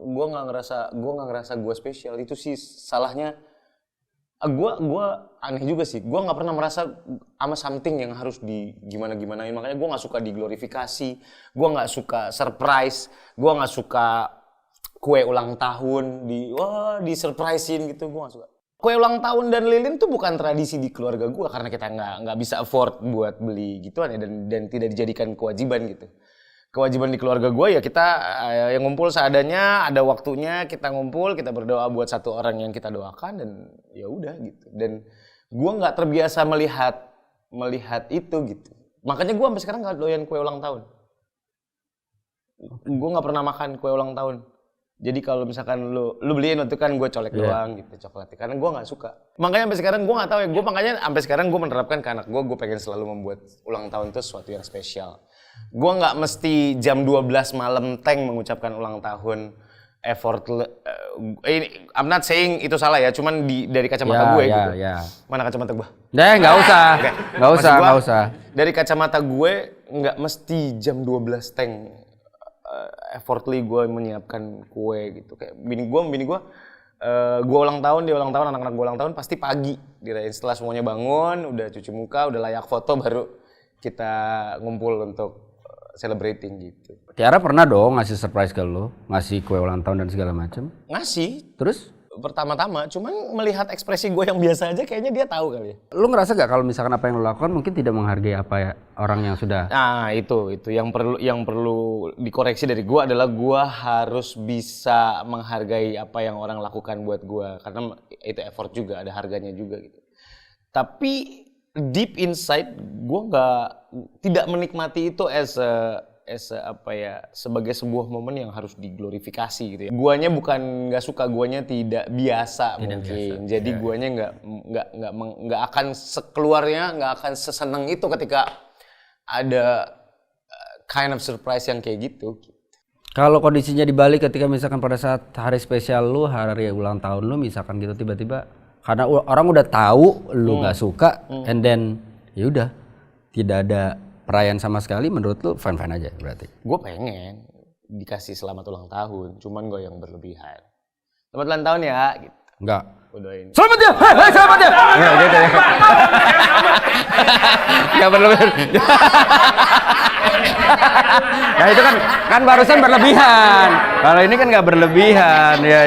nggak ngerasa gue spesial. Itu sih salahnya. Gue aneh juga sih. Gue nggak pernah merasa sama something yang harus di gimanain. Makanya gue nggak suka diglorifikasi. Gue nggak suka surprise. Gue nggak suka kue ulang tahun di surprisein gitu. Gue nggak suka. Kue ulang tahun dan lilin tuh bukan tradisi di keluarga gue karena kita nggak bisa afford buat beli gituan ya, dan tidak dijadikan kewajiban gitu. Kewajiban di keluarga gue ya kita yang ngumpul seadanya, ada waktunya kita ngumpul, kita berdoa buat satu orang yang kita doakan dan ya udah gitu. Dan gue nggak terbiasa melihat itu gitu. Makanya gue sampai sekarang nggak doyan kue ulang tahun. Gue nggak pernah makan kue ulang tahun. Jadi kalau misalkan lu beliin waktu kan gue colek doang gitu coklatnya, karena gue nggak suka. Makanya sampai sekarang gue nggak tahu ya, makanya sampai sekarang gue menerapkan ke anak gue pengen selalu membuat ulang tahun itu sesuatu yang spesial. Gue nggak mesti jam 12 malam mengucapkan ulang tahun I'm not saying itu salah ya, cuman dari kacamata gue gitu. Mana kacamata gue? Nggak usah, nggak usah. Dari kacamata gue nggak mesti jam 12 effortly gue menyiapkan kue gitu. Kayak bini gue ulang tahun, dia ulang tahun, anak-anak gue ulang tahun pasti pagi dirayain. Setelah semuanya bangun, udah cuci muka, udah layak foto, baru kita ngumpul untuk celebrating gitu. Tiara pernah dong ngasih surprise ke lo, ngasih kue ulang tahun dan segala macam? Ngasih. Terus? Pertama-tama, cuman melihat ekspresi gue yang biasa aja kayaknya dia tahu kali ya. Lu ngerasa gak kalau misalkan apa yang lo lakukan mungkin tidak menghargai apa ya orang yang sudah? Nah itu yang perlu dikoreksi dari gue adalah gue harus bisa menghargai apa yang orang lakukan buat gue, karena itu effort juga, ada harganya juga gitu. Tapi deep inside gue tidak menikmati itu sebagai sebuah momen yang harus diglorifikasi gitu ya. Guanya bukan nggak suka, guanya tidak biasa mungkin. Jadi guanya nggak akan sekeluarnya, nggak akan seseneng itu ketika ada kind of surprise yang kayak gitu. Kalau kondisinya dibalik ketika misalkan pada saat hari spesial lu, hari ulang tahun lu misalkan gitu tiba-tiba karena orang udah tahu lu nggak suka and then ya udah tidak ada perayaan sama sekali, menurut lu fine-fine aja berarti? Gue pengen dikasih selamat ulang tahun, cuman gue yang berlebihan. Selamat ulang tahun ya, gitu. Enggak. Gue doain. Selamat ya! Selamat ya! Enggak gitu ya. Enggak berlebihan. Nah itu kan barusan berlebihan. Kalau ini kan enggak berlebihan. Ya.